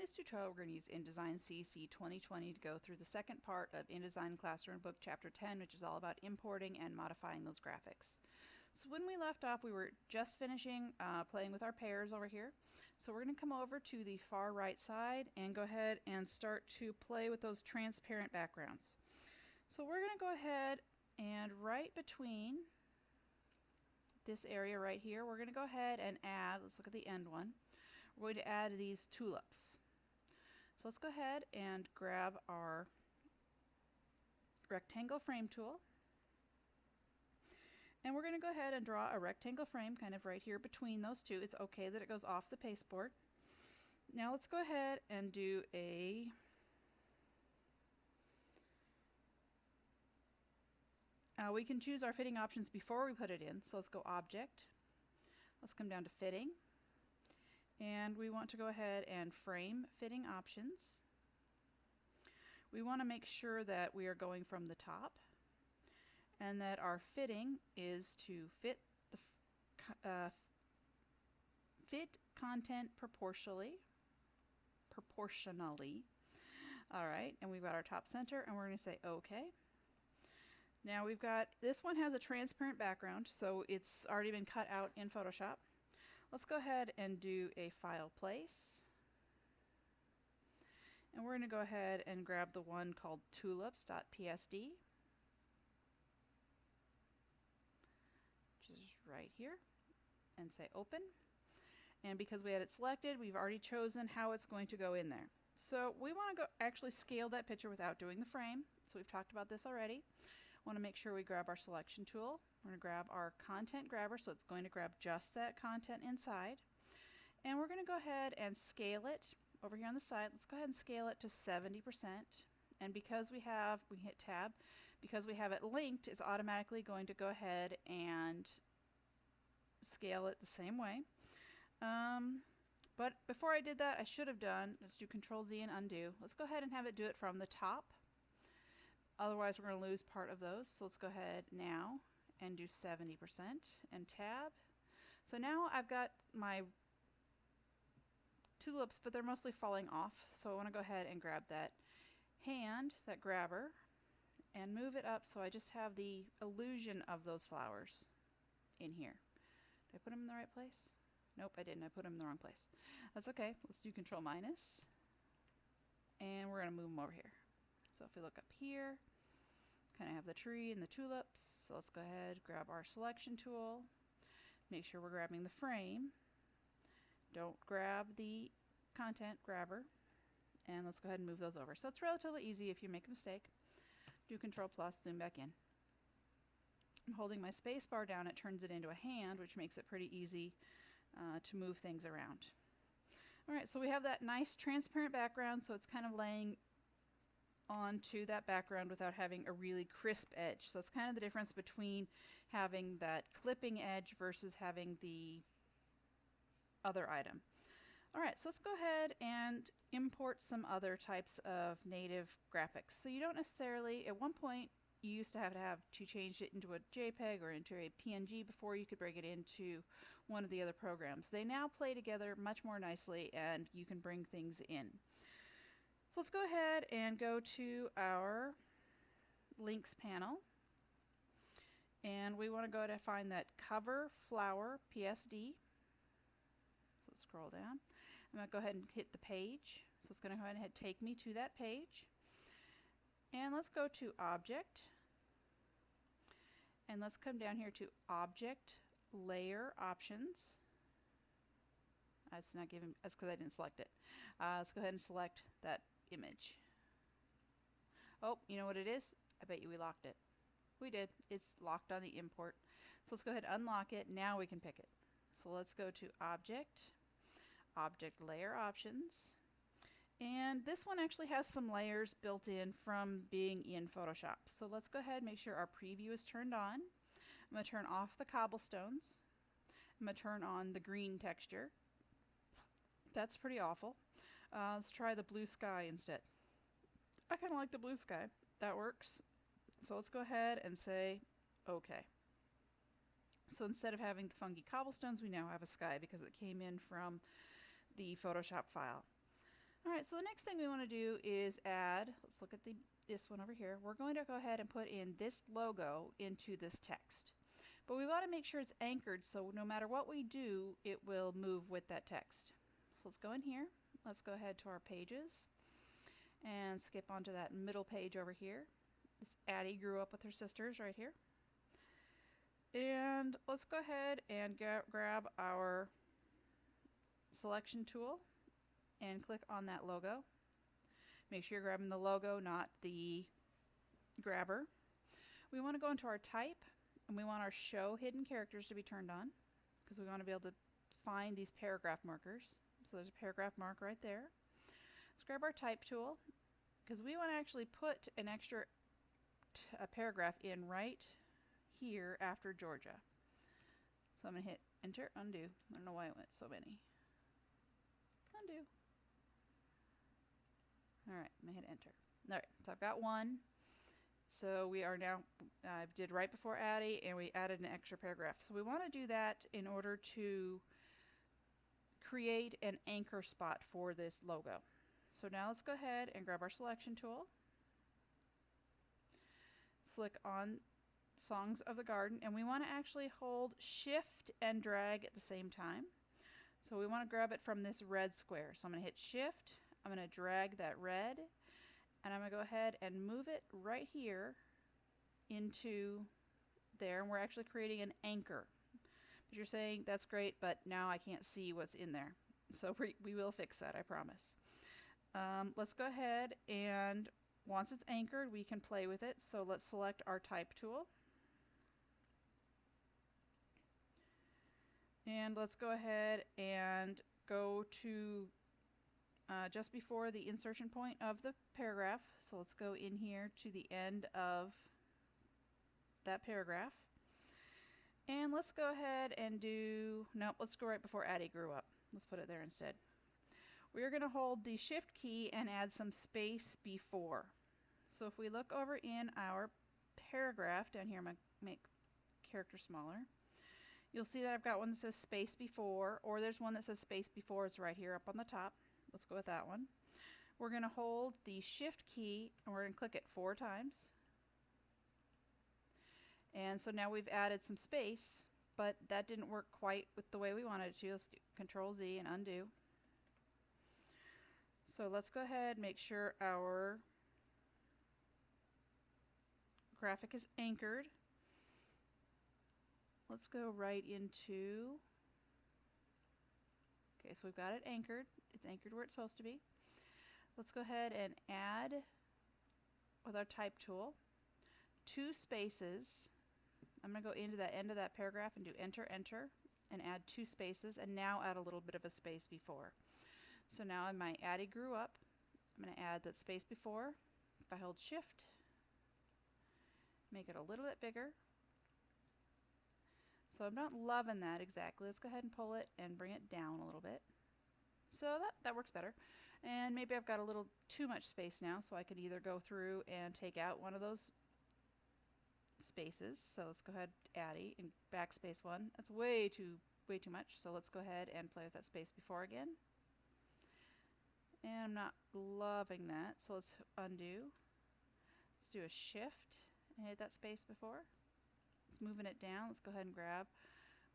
this tutorial, we're going to use InDesign CC 2020 to go through the second part of InDesign Classroom Book Chapter 10, which is all about importing and modifying those graphics. So when we left off, we were just finishing playing with our pairs over here. So we're going to come over to the far right side and go ahead and start to play with those transparent backgrounds. So we're going to go ahead and right between this area right here, we're going to go ahead and add, let's look at the end one. We're going to add these tulips. So let's go ahead and grab our rectangle frame tool. And we're going to go ahead and draw a rectangle frame kind of right here between those two. It's okay that it goes off the pasteboard. Now let's go ahead and do a we can choose our fitting options before we put it in. So let's go Object. Let's come down to Fitting. And we want to go ahead and frame fitting options. We want to make sure that we are going from the top and that our fitting is to fit the fit content proportionally. All right, and we've got our top center, and we're going to say OK. Now we've got, this one has a transparent background, so it's already been cut out in Photoshop. Let's go ahead and do a file place. And we're going to go ahead and grab the one called tulips.psd, which is right here, and say open. And because we had it selected, we've already chosen how it's going to go in there. So we want to go actually scale that picture without doing the frame. So we've talked about this already. Want to make sure we grab our selection tool. We're going to grab our content grabber, so it's going to grab just that content inside. And we're going to go ahead and scale it over here on the side. Let's go ahead and scale it to 70%. And because we hit Tab, because we have it linked, it's automatically going to go ahead and scale it the same way. But before I did that, I should have done, let's do Control Z and undo. Let's go ahead and have it do it from the top. Otherwise, we're going to lose part of those. So let's go ahead now and do 70% and Tab. So now I've got my tulips, but they're mostly falling off. So I want to go ahead and grab that hand, that grabber, and move it up so I just have the illusion of those flowers in here. Did I put them in the right place? Nope, I didn't. I put them in the wrong place. That's okay. Let's do Control minus. And we're going to move them over here. So if we look up here, kind of have the tree and the tulips. So let's go ahead, grab our selection tool, make sure we're grabbing the frame. Don't grab the content grabber. And let's go ahead and move those over. So it's relatively easy if you make a mistake. Do Control plus, zoom back in. I'm holding my space bar down, it turns it into a hand, which makes it pretty easy to move things around. Alright, so we have that nice transparent background, so it's kind of laying onto that background without having a really crisp edge. So it's kind of the difference between having that clipping edge versus having the other item. Alright, so let's go ahead and import some other types of native graphics. So you don't necessarily, at one point you used to have to change it into a JPEG or into a PNG before you could bring it into one of the other programs. They now play together much more nicely and you can bring things in. So let's go ahead and go to our links panel, and we want to go to find that cover flower PSD. So let's scroll down. I'm going to go ahead and hit the page. So it's going to go ahead and take me to that page. And let's go to Object, and let's come down here to Object Layer Options. It's not giving, that's because I didn't select it. Let's go ahead and select that image. Oh, you know what it is? I bet you we locked it. We did. It's locked on the import. So let's go ahead and unlock it. Now we can pick it. So let's go to Object, Object Layer Options. And this one actually has some layers built in from being in Photoshop. So let's go ahead and make sure our preview is turned on. I'm going to turn off the cobblestones. I'm going to turn on the green texture. That's pretty awful. Let's try the blue sky instead. I kind of like the blue sky. That works. So let's go ahead and say OK. So instead of having the funky cobblestones, we now have a sky because it came in from the Photoshop file. Alright, so the next thing we want to do is add, let's look at this one over here. We're going to go ahead and put in this logo into this text. But we want to make sure it's anchored so no matter what we do, it will move with that text. So let's go in here. Let's go ahead to our pages and skip onto that middle page over here. This Addie grew up with her sisters right here. And let's go ahead and grab our selection tool and click on that logo. Make sure you're grabbing the logo, not the grabber. We want to go into our type, and we want our show hidden characters to be turned on because we want to be able to find these paragraph markers. So there's a paragraph mark right there. Let's grab our type tool because we want to actually put an extra paragraph in right here after Georgia. So I'm going to hit enter, undo. I don't know why it went so many. Undo. Alright, I'm going to hit enter. Alright, so I've got one. So we are now, I did right before Addie and we added an extra paragraph. So we want to do that in order to create an anchor spot for this logo. So now let's go ahead and grab our selection tool. Click on Songs of the Garden, and we want to actually hold shift and drag at the same time. So we want to grab it from this red square. So I'm going to hit shift, I'm going to drag that red, and I'm going to go ahead and move it right here into there, and we're actually creating an anchor. But you're saying, that's great, but now I can't see what's in there. So we will fix that, I promise. Let's go ahead, and once it's anchored, we can play with it. So let's select our type tool. And let's go ahead and go to just before the insertion point of the paragraph. So let's go in here to the end of that paragraph. And let's go ahead and do, nope, let's go right before Addie grew up. Let's put it there instead. We're going to hold the shift key and add some space before. So if we look over in our paragraph down here, I'm going to make character smaller. You'll see that I've got one that says space before, or there's one that says space before. It's right here up on the top. Let's go with that one. We're going to hold the shift key and we're going to click it 4 times. And so now we've added some space, but that didn't work quite with the way we wanted it to. Let's do Control Z and undo. So let's go ahead and make sure our graphic is anchored. Let's go right into, okay, so we've got it anchored. It's anchored where it's supposed to be. Let's go ahead and add, with our type tool, 2 spaces. I'm going to go into that end of that paragraph and do enter, enter, and add 2 spaces, and now add a little bit of a space before. So now in my Addie grew up, I'm going to add that space before. If I hold shift, make it a little bit bigger. So I'm not loving that exactly. Let's go ahead and pull it and bring it down a little bit. So that works better. And maybe I've got a little too much space now, so I could either go through and take out one of those spaces. So let's go ahead, Addie, and backspace 1. That's way too much. So let's go ahead and play with that space before again. And I'm not loving that, so let's undo. Let's do a shift and hit that space before. It's moving it down. Let's go ahead and grab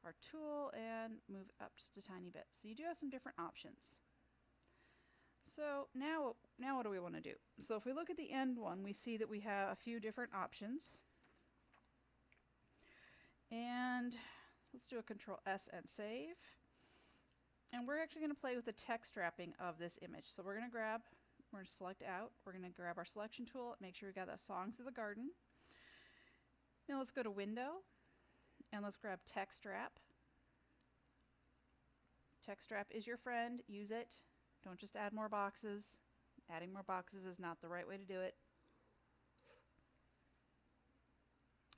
our tool and move it up just a tiny bit. So you do have some different options. So now what do we want to do? So if we look at the end one, we see that we have a few different options. And let's do a Control S and save. And we're actually going to play with the text wrapping of this image. So we're going to select out. We're going to grab our selection tool, make sure we got that Songs of the Garden. Now let's go to Window, and let's grab Text Wrap. Text Wrap is your friend. Use it. Don't just add more boxes. Adding more boxes is not the right way to do it.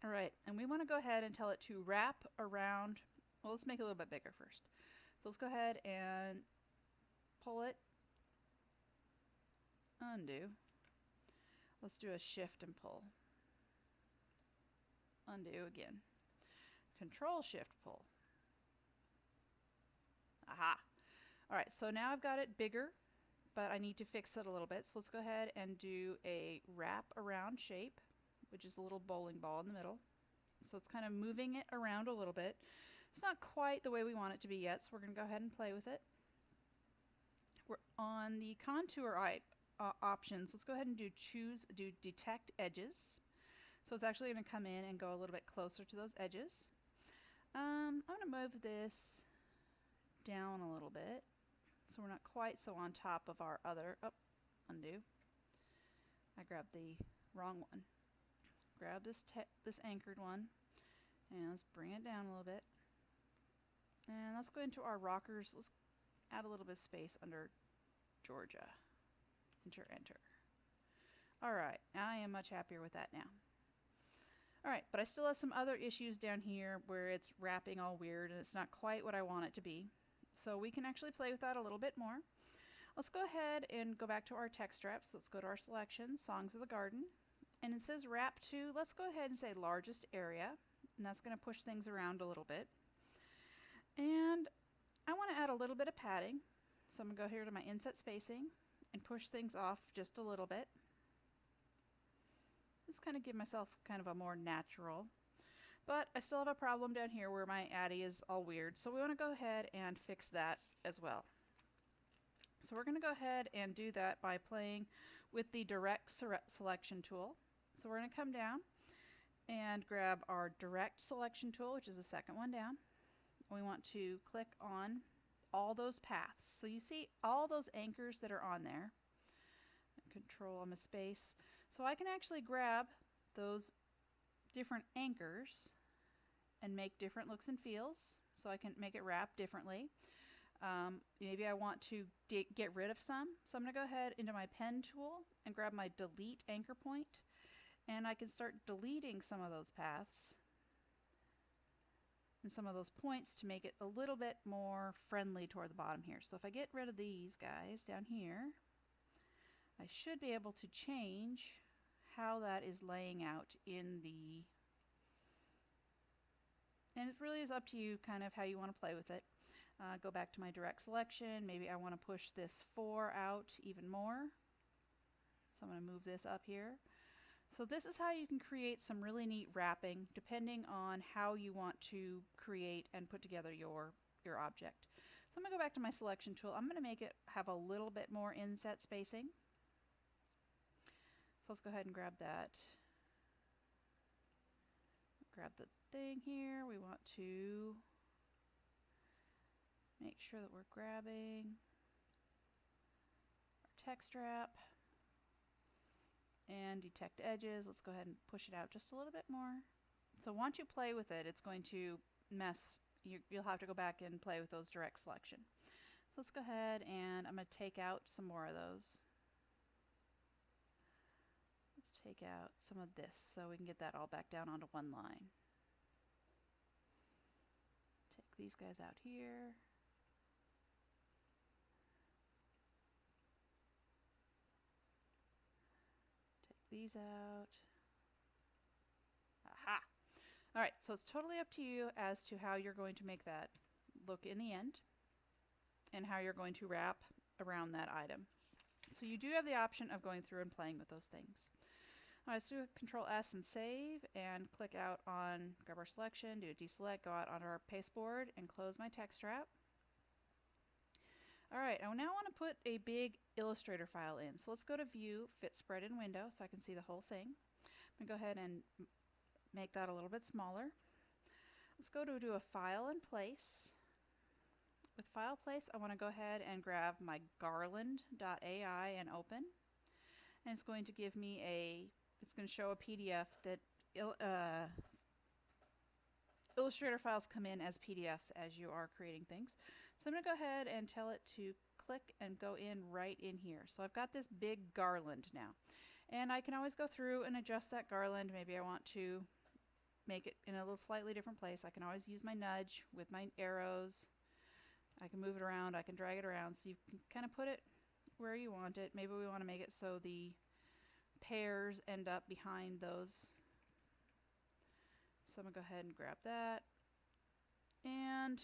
All right, and we want to go ahead and tell it to wrap around. Well, let's make it a little bit bigger first. So let's go ahead and pull it, undo. Let's do a shift and pull. Undo again. Control shift pull. Aha. All right, so now I've got it bigger, but I need to fix it a little bit. So let's go ahead and do a wrap around shape, which is a little bowling ball in the middle. So it's kind of moving it around a little bit. It's not quite the way we want it to be yet, so we're going to go ahead and play with it. We're on the contour options. Let's go ahead and do detect edges. So it's actually going to come in and go a little bit closer to those edges. I'm going to move this down a little bit so we're not quite so on top of our other, undo. I grabbed the wrong one. Grab this anchored one and let's bring it down a little bit. And let's go into our rockers. Let's add a little bit of space under Georgia. Enter, enter. Alright, I am much happier with that now. Alright, but I still have some other issues down here where it's wrapping all weird and it's not quite what I want it to be. So we can actually play with that a little bit more. Let's go ahead and go back to our text straps. Let's go to our selection, Songs of the Garden. And it says wrap to, let's go ahead and say largest area. And that's going to push things around a little bit. And I want to add a little bit of padding. So I'm going to go here to my inset spacing and push things off just a little bit. Just kind of give myself kind of a more natural. But I still have a problem down here where my Addy is all weird. So we want to go ahead and fix that as well. So we're going to go ahead and do that by playing with the direct selection tool. So we're going to come down and grab our direct selection tool, which is the second one down. We want to click on all those paths. So you see all those anchors that are on there. Control on the space. So I can actually grab those different anchors and make different looks and feels. So I can make it wrap differently. Maybe I want to get rid of some. So I'm going to go ahead into my pen tool and grab my delete anchor point. And I can start deleting some of those paths and some of those points to make it a little bit more friendly toward the bottom here. So if I get rid of these guys down here, I should be able to change how that is laying out in the, and it really is up to you kind of how you want to play with it. Go back to my direct selection. Maybe I want to push this 4 out even more. So I'm going to move this up here. So this is how you can create some really neat wrapping depending on how you want to create and put together your object. So I'm going to go back to my selection tool. I'm going to make it have a little bit more inset spacing. So let's go ahead and grab that. Grab the thing here. We want to make sure that we're grabbing our text strap and detect edges. Let's go ahead and push it out just a little bit more. So once you play with it, it's going to mess. You'll have to go back and play with those direct selection. So let's go ahead and I'm going to take out some more of those. Let's take out some of this so we can get that all back down onto one line. Take these guys out here. These out. Aha! Alright, so it's totally up to you as to how you're going to make that look in the end and how you're going to wrap around that item. So you do have the option of going through and playing with those things. Alright, let's do a Control S and save and click out on, grab our selection, do a deselect, go out onto our pasteboard and close my text strap. Alright, I now want to put a big Illustrator file in. So let's go to View, Fit Spread in Window so I can see the whole thing. I'm going to go ahead and make that a little bit smaller. Let's go to do a File and Place. With File Place, I want to go ahead and grab my garland.ai and open. And it's going to give me it's going to show a PDF that Illustrator files come in as PDFs as you are creating things. So I'm going to go ahead and tell it to click and go in right in here. So I've got this big garland now. And I can always go through and adjust that garland. Maybe I want to make it in a little slightly different place. I can always use my nudge with my arrows. I can move it around. I can drag it around. So you can kind of put it where you want it. Maybe we want to make it so the pairs end up behind those. So I'm going to go ahead and grab that. And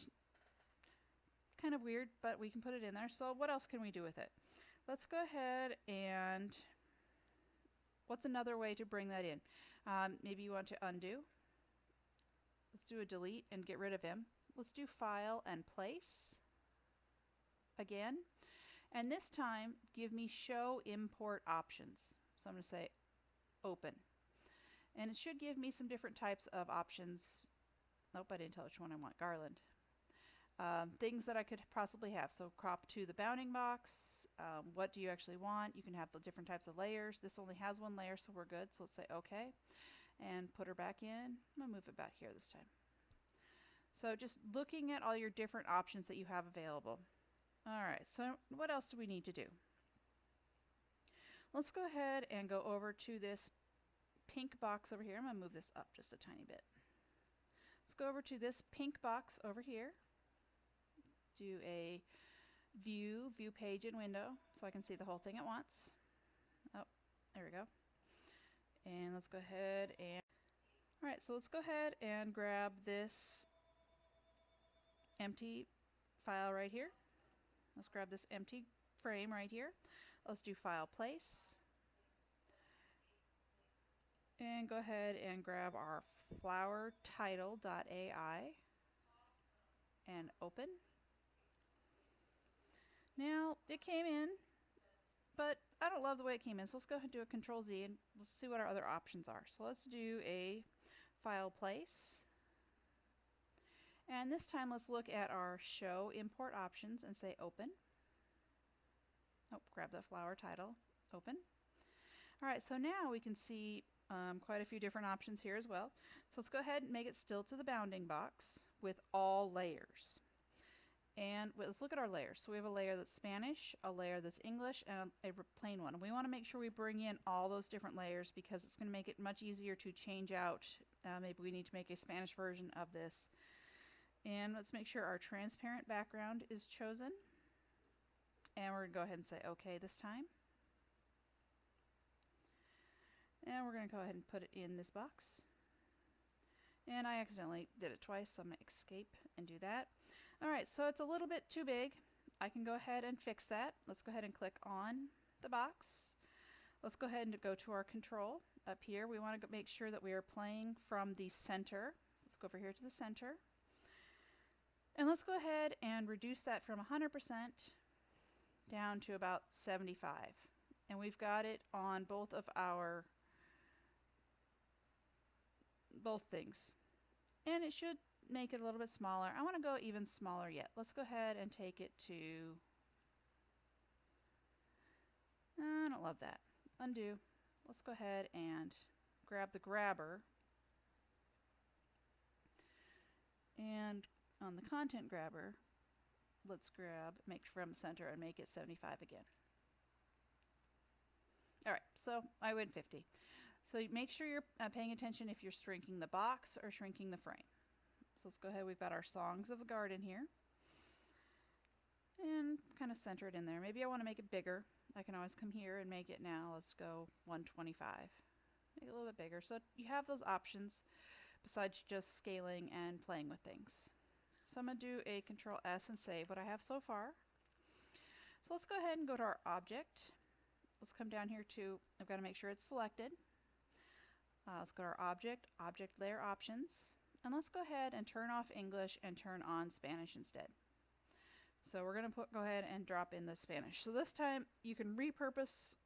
kind of weird, but we can put it in there. So what else can we do with it? let's go ahead and what's another way to bring that in? Maybe you want to undo. Let's do a delete and get rid of him. Let's do File and Place again. And this time, give me Show Import Options. So I'm going to say Open. And it should give me some different types of options. Nope, I didn't tell which one I want. Garland. Things that I could possibly have. So crop to the bounding box. What do you actually want? You can have the different types of layers. This only has one layer, so we're good. So let's say OK. And put her back in. I'm going to move it back here this time. So just looking at all your different options that you have available. All right, so what else do we need to do? Let's go ahead and go over to this pink box over here. I'm going to move this up just a tiny bit. Let's go over to this pink box over here. Do a view page and window so I can see the whole thing at once. Oh, there we go. And let's go ahead and, all right, so let's go ahead and grab this empty file right here. Let's grab this empty frame right here. Let's do File, Place. And go ahead and grab our flower title.ai and open. Now, it came in, but I don't love the way it came in, so let's go ahead and do a Control Z and let's see what our other options are. So let's do a File, Place. And this time let's look at our Show Import Options and say Open. Oh, grab the flower title, Open. All right, so now we can see quite a few different options here as well. So let's go ahead and make it still to the bounding box with all layers. And let's look at our layers. So we have a layer that's Spanish, a layer that's English, and a plain one. And we want to make sure we bring in all those different layers because it's going to make it much easier to change out. Maybe we need to make a Spanish version of this. And let's make sure our transparent background is chosen. And we're going to go ahead and say OK this time. And we're going to go ahead and put it in this box. And I accidentally did it twice, so I'm going to escape and do that. All right, so it's a little bit too big. I can go ahead and fix that. Let's go ahead and click on the box. Let's go ahead and go to our control. Up here, we want to make sure that we are playing from the center. Let's go over here to the center. And let's go ahead and reduce that from 100% down to about 75. And we've got it on both of our things. And it should make it a little bit smaller. I want to go even smaller yet. Let's go ahead and take it to, I don't love that. Undo. Let's go ahead and grab the grabber. And on the content grabber, let's make from center and make it 75 again. All right, so I went 50. So make sure you're paying attention if you're shrinking the box or shrinking the frame. So let's go ahead, we've got our Songs of the Garden here. And kind of center it in there. Maybe I want to make it bigger. I can always come here and make it now. Let's go 125. Make it a little bit bigger. So you have those options besides just scaling and playing with things. So I'm going to do a Control S and save what I have so far. So let's go ahead and go to our object. Let's come down here to, I've got to make sure it's selected. Let's go to our object, object layer options, and let's go ahead and turn off English and turn on Spanish instead. So we're going to go ahead and drop in the Spanish. So this time you can repurpose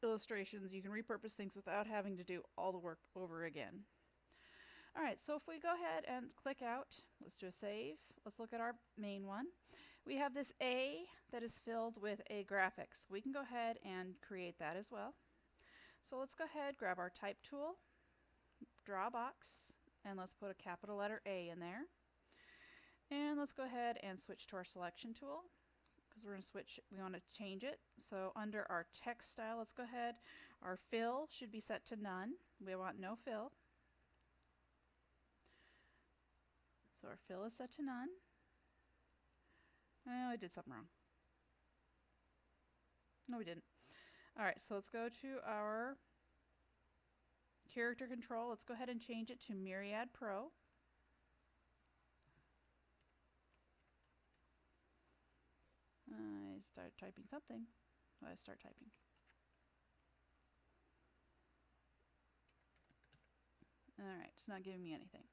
illustrations, you can repurpose things without having to do all the work over again. All right, so if we go ahead and click out, let's do a save. Let's look at our main one. We have this A that is filled with a graphics. We can go ahead and create that as well. So let's go ahead, grab our type tool, draw a box, and let's put a capital letter A in there. And let's go ahead and switch to our selection tool because we're going to switch, we want to change it. So under our text style, let's go ahead. Our fill should be set to none. We want no fill. So our fill is set to none. Oh, I did something wrong. No, we didn't. All right, so let's go to our character control. Let's go ahead and change it to Myriad Pro. I started typing something. So I start typing. Alright, it's not giving me anything.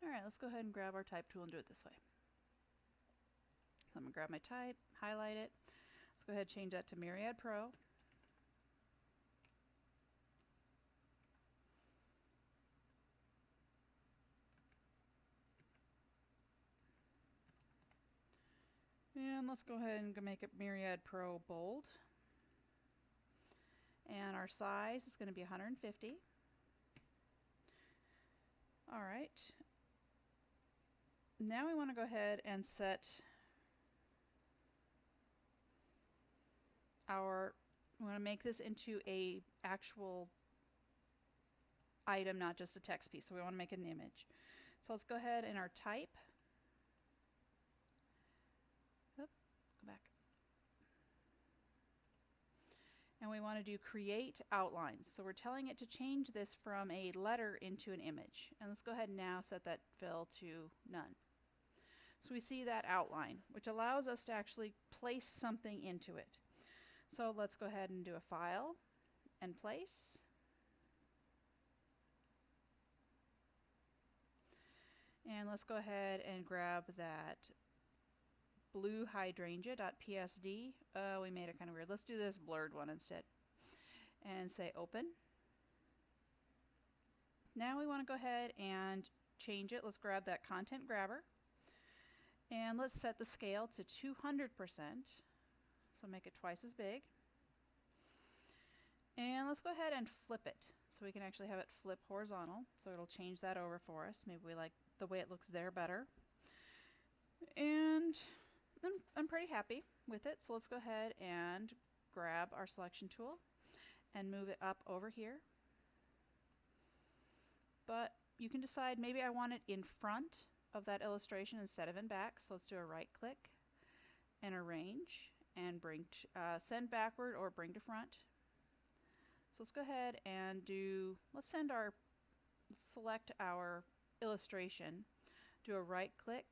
Alright, let's go ahead and grab our type tool and do it this way. So I'm going to grab my type, highlight it. Let's go ahead and change that to Myriad Pro. And let's go ahead and make it Myriad Pro bold. And our size is going to be 150. Alright. Now we want to go ahead and set we want to make this into a actual item, not just a text piece. So we want to make it an image. So let's go ahead and our type. Go back. And we want to do create outlines. So we're telling it to change this from a letter into an image. And let's go ahead and now set that fill to none. So we see that outline, which allows us to actually place something into it. So let's go ahead and do a file and place. And let's go ahead and grab that blue hydrangea.psd. We made it kind of weird. Let's do this blurred one instead. And say open. Now we want to go ahead and change it. Let's grab that content grabber. And let's set the scale to 200%. So make it twice as big. And let's go ahead and flip it. So we can actually have it flip horizontal. So it'll change that over for us. Maybe we like the way it looks there better. And I'm pretty happy with it. So let's go ahead and grab our selection tool and move it up over here. But you can decide maybe I want it in front of that illustration instead of in back. So let's do a right click and arrange and bring send backward or bring to front. So let's go ahead and select our illustration, do a right click,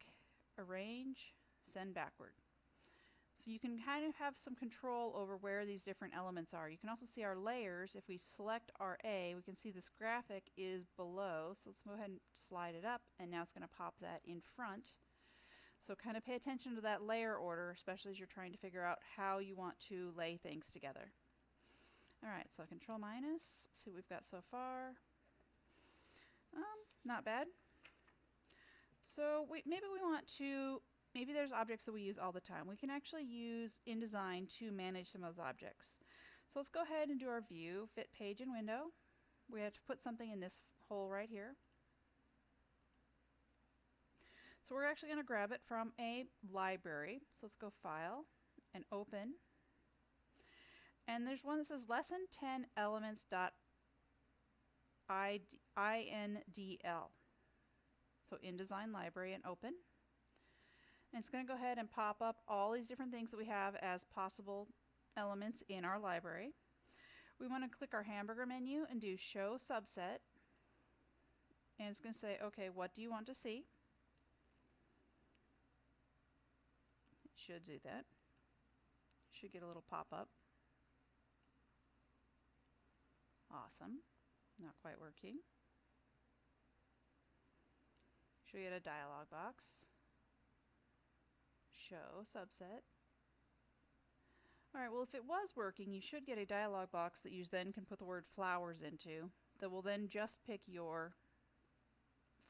arrange, send backward. So you can kind of have some control over where these different elements are. You can also see our layers. If we select our A, we can see this graphic is below. So let's go ahead and slide it up, and now it's going to pop that in front. So kind of pay attention to that layer order, especially as you're trying to figure out how you want to lay things together. Alright, so Control minus, see what we've got so far. Not bad. So maybe there's objects that we use all the time. We can actually use InDesign to manage some of those objects. So let's go ahead and do our view, fit page and window. We have to put something in this hole right here. So we're actually going to grab it from a library. So let's go File and Open. And there's one that says Lesson 10 Elements.indl. So InDesign Library and Open. And it's going to go ahead and pop up all these different things that we have as possible elements in our library. We want to click our hamburger menu and do Show Subset. And it's going to say, okay, what do you want to see? It should do that. Should get a little pop-up. Awesome. Not quite working. Should get a dialog box. Show subset. Alright, well if it was working, you should get a dialog box that you then can put the word flowers into that will then just pick your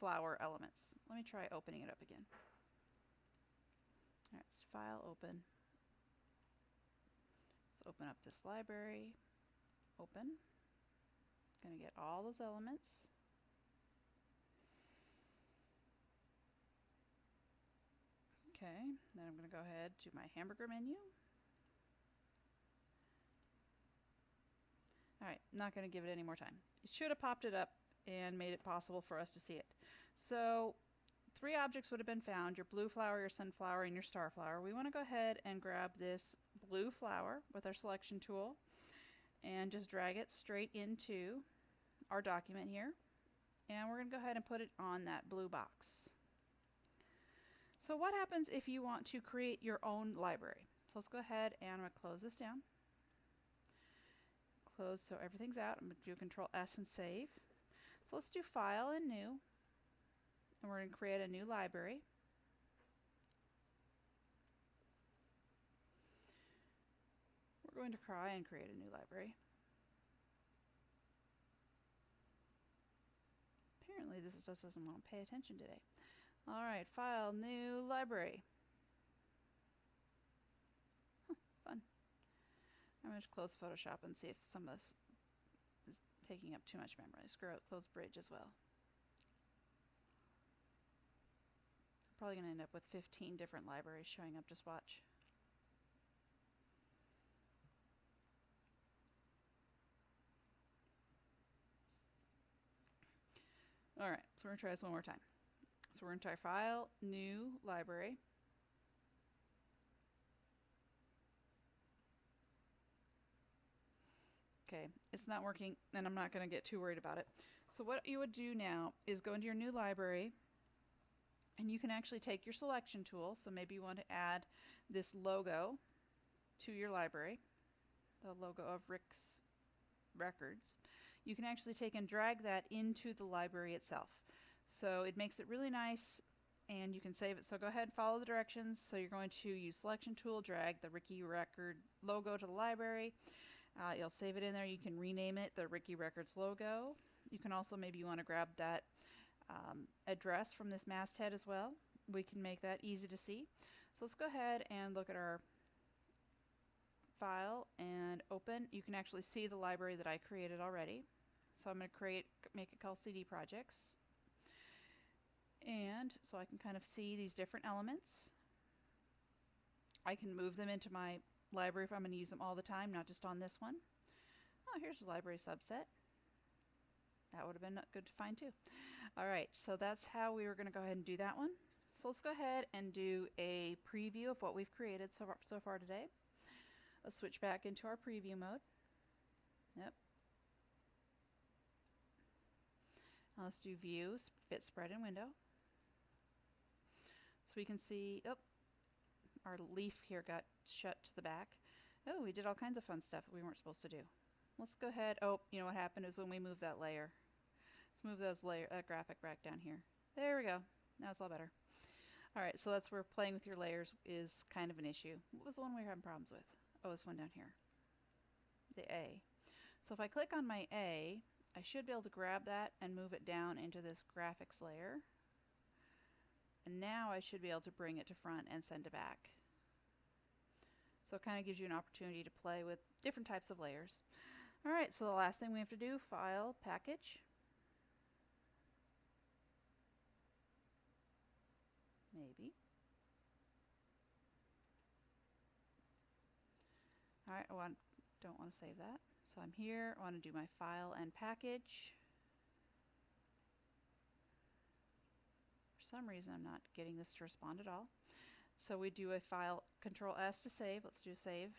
flower elements. Let me try opening it up again. Alright, let's File, Open. Let's open up this library. Open. Going to get all those elements. Okay, then I'm going to go ahead to my hamburger menu. Alright, not going to give it any more time. It should have popped it up and made it possible for us to see it. So 3 objects would have been found, your blue flower, your sunflower, and your star flower. We want to go ahead and grab this blue flower with our selection tool and just drag it straight into our document here. And we're going to go ahead and put it on that blue box. So what happens if you want to create your own library? So let's go ahead and I'm going to close this down. close so everything's out. I'm going to do Control S and save. So let's do File and New. And we're going to create a new library. We're going to try and create a new library. Apparently this just doesn't want to pay attention today. Alright, File, New Library. Fun. I'm going to close Photoshop and see if some of this is taking up too much memory. Screw out, close Bridge as well. Probably going to end up with 15 different libraries showing up. Just watch. Alright, so we're going to try this one more time. So we're going to try File, New Library. Okay, it's not working, and I'm not going to get too worried about it. So what you would do now is go into your new library, and you can actually take your selection tool. So maybe you want to add this logo to your library, the logo of Rick's Records. You can actually take and drag that into the library itself. So it makes it really nice, and you can save it. So go ahead and follow the directions. So you're going to use selection tool, drag the Ricky Record logo to the library. You'll save it in there. You can rename it the Ricky Records logo. You can also, maybe you want to grab that address from this masthead as well. We can make that easy to see. So let's go ahead and look at our file and open. You can actually see the library that I created already. So I'm going to make it called CD Projects. And so I can kind of see these different elements. I can move them into my library if I'm going to use them all the time, not just on this one. Oh, here's the library subset. That would have been good to find too. Alright, so that's how we were going to go ahead and do that one. So let's go ahead and do a preview of what we've created so far today. Let's switch back into our preview mode. Yep. Now let's do View, Fit Spread in Window. So we can see, oh, our leaf here got shut to the back. Oh, we did all kinds of fun stuff that we weren't supposed to do. Let's go ahead. Oh, you know what happened is when we moved that layer. Let's move that graphic back down here. There we go. Now it's all better. Alright, so that's where playing with your layers is kind of an issue. What was the one we were having problems with? Oh, this one down here. The A. So if I click on my A, I should be able to grab that and move it down into this graphics layer. And now I should be able to bring it to front and send it back. So it kind of gives you an opportunity to play with different types of layers. Alright, so the last thing we have to do, File, Package. Maybe. Alright, don't want to save that. So I'm here, I want to do my File and Package. For some reason I'm not getting this to respond at all. So we do a File, Control S to save. Let's do Save.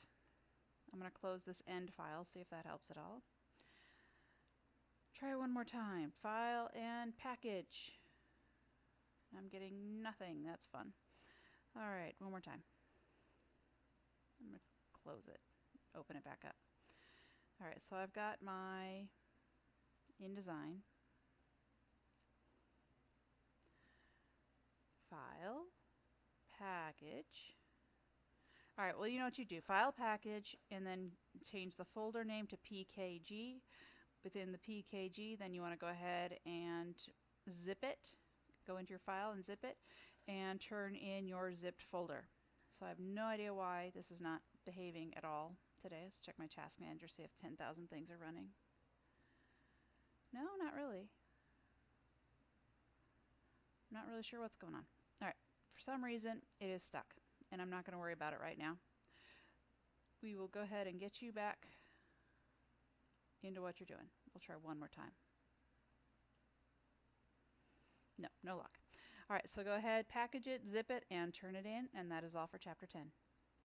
I'm going to close this end file, see if that helps at all. Try one more time. File and Package. I'm getting nothing. That's fun. Alright, one more time. I'm going to close it. Open it back up. Alright, so I've got my InDesign. File. Package. Alright, well, you know what you do. File, Package, and then change the folder name to PKG. Within the PKG, then you want to go ahead and zip it. Go into your file and zip it, and turn in your zipped folder. So I have no idea why this is not behaving at all today. Let's check my task manager, see if 10,000 things are running. No, not really. I'm not really sure what's going on. Alright, for some reason it is stuck, and I'm not going to worry about it right now. We will go ahead and get you back into what you're doing. We'll try one more time. No luck. Alright, so go ahead, package it, zip it, and turn it in, and that is all for Chapter 10.